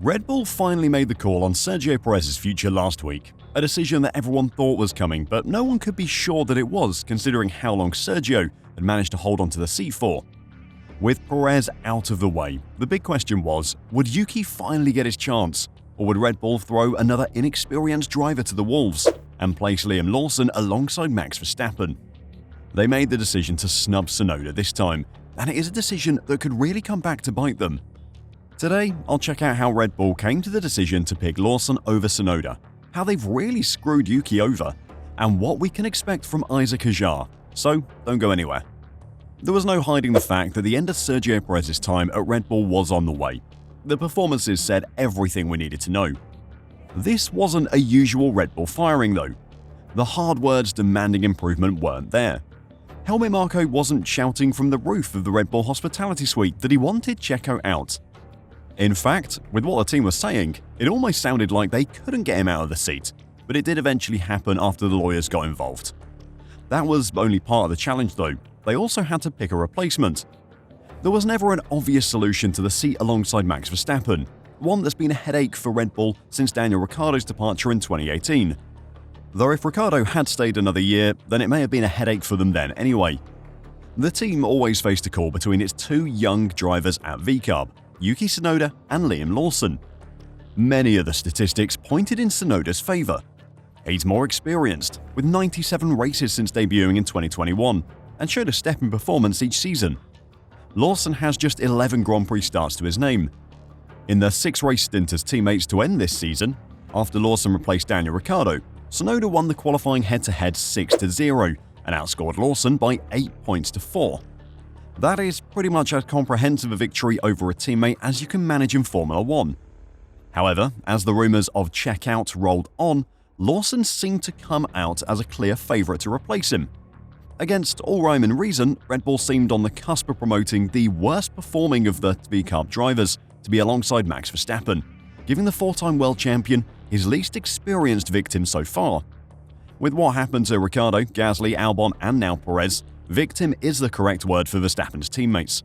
Red Bull finally made the call on Sergio Perez's future last week, a decision that everyone thought was coming, but no one could be sure that it was, considering how long Sergio had managed to hold onto the seat for. With Perez out of the way, the big question was, would Yuki finally get his chance, or would Red Bull throw another inexperienced driver to the wolves and place Liam Lawson alongside Max Verstappen? They made the decision to snub Tsunoda this time, and it is a decision that could really come back to bite them. Today, I'll check out how Red Bull came to the decision to pick Lawson over Tsunoda, how they've really screwed Yuki over, and what we can expect from Isack Hadjar, so don't go anywhere. There was no hiding the fact that the end of Sergio Perez's time at Red Bull was on the way. The performances said everything we needed to know. This wasn't a usual Red Bull firing though. The hard words demanding improvement weren't there. Helmut Marko wasn't shouting from the roof of the Red Bull hospitality suite that he wanted Checo out. In fact, with what the team was saying, it almost sounded like they couldn't get him out of the seat, but it did eventually happen after the lawyers got involved. That was only part of the challenge though. They also had to pick a replacement. There was never an obvious solution to the seat alongside Max Verstappen, one that's been a headache for Red Bull since Daniel Ricciardo's departure in 2018. Though if Ricciardo had stayed another year, then it may have been a headache for them then anyway. The team always faced a call between its two young drivers at VCARB, Yuki Tsunoda and Liam Lawson. Many of the statistics pointed in Tsunoda's favour. He's more experienced, with 97 races since debuting in 2021, and showed a step in performance each season. Lawson has just 11 Grand Prix starts to his name. In their 6-race stint as teammates to end this season, after Lawson replaced Daniel Ricciardo, Tsunoda won the qualifying head-to-head 6-0 and outscored Lawson by 8 points to 4. That is pretty much as comprehensive a victory over a teammate as you can manage in Formula 1. However, as the rumours of checkout rolled on, Lawson seemed to come out as a clear favourite to replace him. Against all rhyme and reason, Red Bull seemed on the cusp of promoting the worst performing of the VCARB drivers to be alongside Max Verstappen, giving the 4-time world champion his least experienced victim so far. With what happened to Ricciardo, Gasly, Albon and now Perez, victim is the correct word for Verstappen's teammates.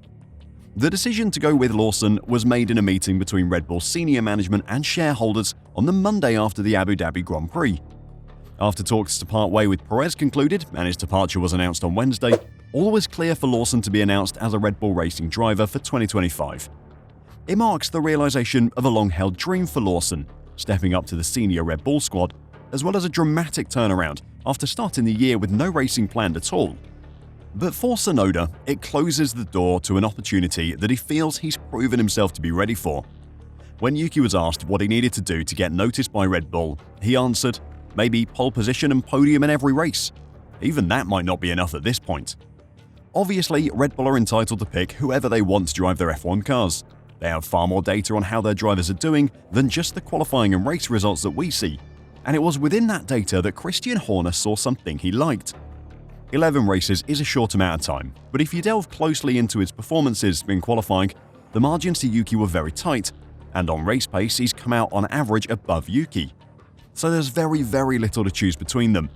The decision to go with Lawson was made in a meeting between Red Bull senior management and shareholders on the Monday after the Abu Dhabi Grand Prix. After talks to part way with Perez concluded and his departure was announced on Wednesday, all was clear for Lawson to be announced as a Red Bull Racing driver for 2025. It marks the realization of a long-held dream for Lawson, stepping up to the senior Red Bull squad, as well as a dramatic turnaround after starting the year with no racing planned at all. But for Tsunoda, it closes the door to an opportunity that he feels he's proven himself to be ready for. When Yuki was asked what he needed to do to get noticed by Red Bull, he answered, maybe pole position and podium in every race. Even that might not be enough at this point. Obviously, Red Bull are entitled to pick whoever they want to drive their F1 cars. They have far more data on how their drivers are doing than just the qualifying and race results that we see. And it was within that data that Christian Horner saw something he liked. 11 races is a short amount of time, but if you delve closely into his performances in qualifying, the margins to Yuki were very tight, and on race pace he's come out on average above Yuki. So there's very little to choose between them.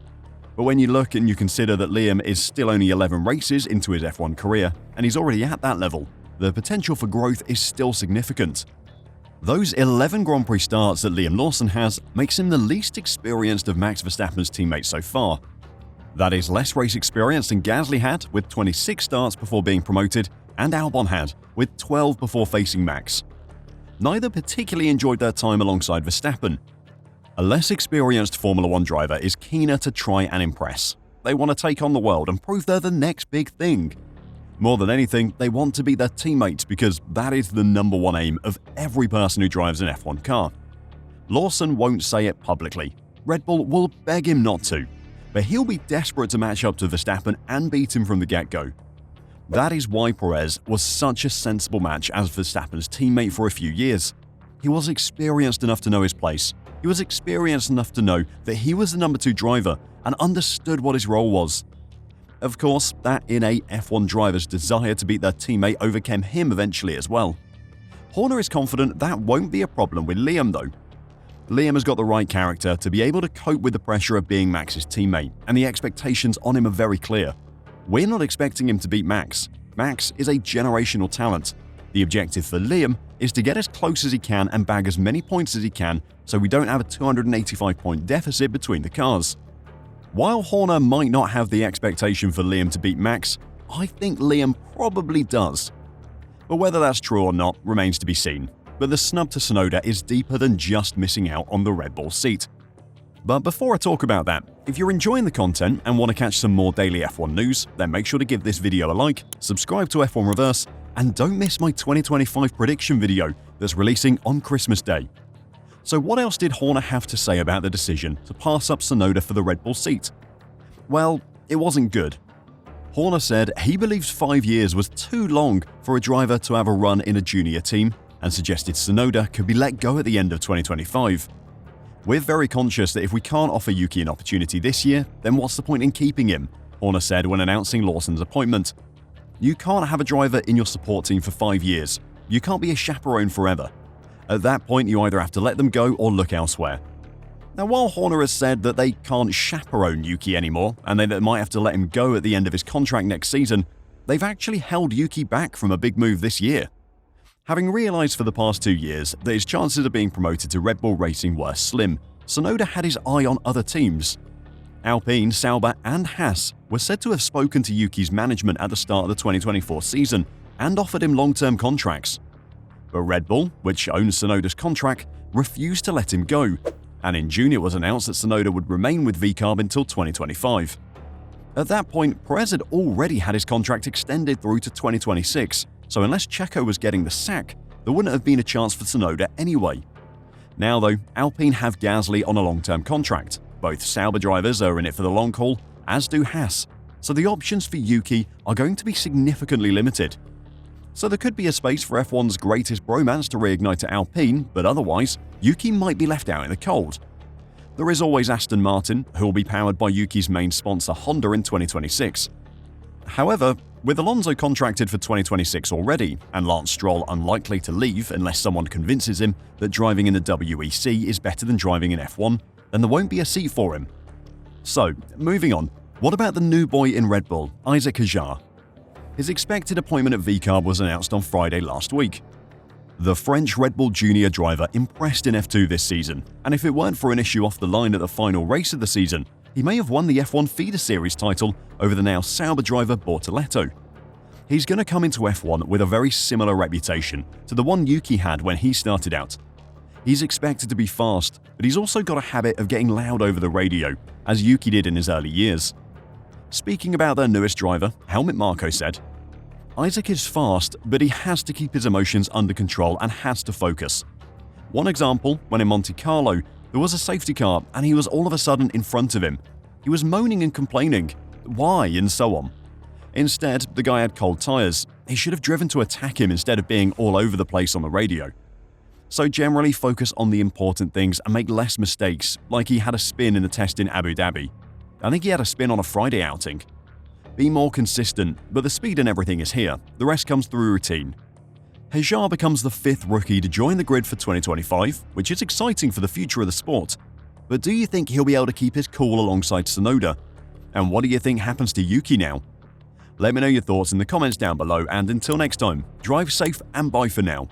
But when you look and you consider that Liam is still only 11 races into his F1 career, and he's already at that level, the potential for growth is still significant. Those 11 Grand Prix starts that Liam Lawson has makes him the least experienced of Max Verstappen's teammates so far. That is less race experience than Gasly had, with 26 starts before being promoted, and Albon had, with 12 before facing Max. Neither particularly enjoyed their time alongside Verstappen. A less experienced Formula 1 driver is keener to try and impress. They want to take on the world and prove they're the next big thing. More than anything, they want to be their teammates because that is the #1 aim of every person who drives an F1 car. Lawson won't say it publicly. Red Bull will beg him not to, but he'll be desperate to match up to Verstappen and beat him from the get-go. That is why Perez was such a sensible match as Verstappen's teammate for a few years. He was experienced enough to know his place. He was experienced enough to know that he was the #2 driver and understood what his role was. Of course, that innate F1 driver's desire to beat their teammate overcame him eventually as well. Horner is confident that won't be a problem with Liam though. Liam has got the right character to be able to cope with the pressure of being Max's teammate, and the expectations on him are very clear. We're not expecting him to beat Max. Max is a generational talent. The objective for Liam is to get as close as he can and bag as many points as he can so we don't have a 285-point deficit between the cars. While Horner might not have the expectation for Liam to beat Max, I think Liam probably does. But whether that's true or not remains to be seen. But the snub to Tsunoda is deeper than just missing out on the Red Bull seat. But before I talk about that, if you're enjoying the content and want to catch some more daily F1 news, then make sure to give this video a like, subscribe to F1 Reverse, and don't miss my 2025 prediction video that's releasing on Christmas Day. So what else did Horner have to say about the decision to pass up Tsunoda for the Red Bull seat? Well, it wasn't good. Horner said he believes 5 years was too long for a driver to have a run in a junior team and suggested Tsunoda could be let go at the end of 2025. We're very conscious that if we can't offer Yuki an opportunity this year, then what's the point in keeping him? Horner said when announcing Lawson's appointment. You can't have a driver in your support team for 5 years. You can't be a chaperone forever. At that point, you either have to let them go or look elsewhere. Now, while Horner has said that they can't chaperone Yuki anymore and they might have to let him go at the end of his contract next season, they've actually held Yuki back from a big move this year. Having realised for the past 2 years that his chances of being promoted to Red Bull Racing were slim, Tsunoda had his eye on other teams. Alpine, Sauber and Haas were said to have spoken to Yuki's management at the start of the 2024 season and offered him long-term contracts. But Red Bull, which owns Tsunoda's contract, refused to let him go, and in June it was announced that Tsunoda would remain with VCARB until 2025. At that point, Perez had already had his contract extended through to 2026, so unless Checo was getting the sack, there wouldn't have been a chance for Tsunoda anyway. Now though, Alpine have Gasly on a long-term contract. Both Sauber drivers are in it for the long haul, as do Haas, so the options for Yuki are going to be significantly limited. So there could be a space for F1's greatest bromance to reignite at Alpine, but otherwise, Yuki might be left out in the cold. There is always Aston Martin, who will be powered by Yuki's main sponsor Honda in 2026. However, with Alonso contracted for 2026 already, and Lance Stroll unlikely to leave unless someone convinces him that driving in the WEC is better than driving in F1, then there won't be a seat for him. So, moving on, what about the new boy in Red Bull, Isack Hadjar? His expected appointment at VCARB was announced on Friday last week. The French Red Bull Junior driver impressed in F2 this season, and if it weren't for an issue off the line at the final race of the season, he may have won the F1 Feeder Series title over the now Sauber driver Bortoleto. He's going to come into F1 with a very similar reputation to the one Yuki had when he started out. He's expected to be fast, but he's also got a habit of getting loud over the radio, as Yuki did in his early years. Speaking about their newest driver, Helmut Marko said, "Isack is fast, but he has to keep his emotions under control and has to focus. One example, when in Monte Carlo, there was a safety car and he was all of a sudden in front of him. He was moaning and complaining, why and so on. Instead, the guy had cold tires. He should have driven to attack him instead of being all over the place on the radio. So generally focus on the important things and make less mistakes, like he had a spin in the test in Abu Dhabi. I think he had a spin on a Friday outing. Be more consistent, but the speed and everything is here. The rest comes through routine." Hadjar becomes the 5th rookie to join the grid for 2025, which is exciting for the future of the sport. But do you think he'll be able to keep his cool alongside Tsunoda? And what do you think happens to Yuki now? Let me know your thoughts in the comments down below, and until next time, drive safe and bye for now.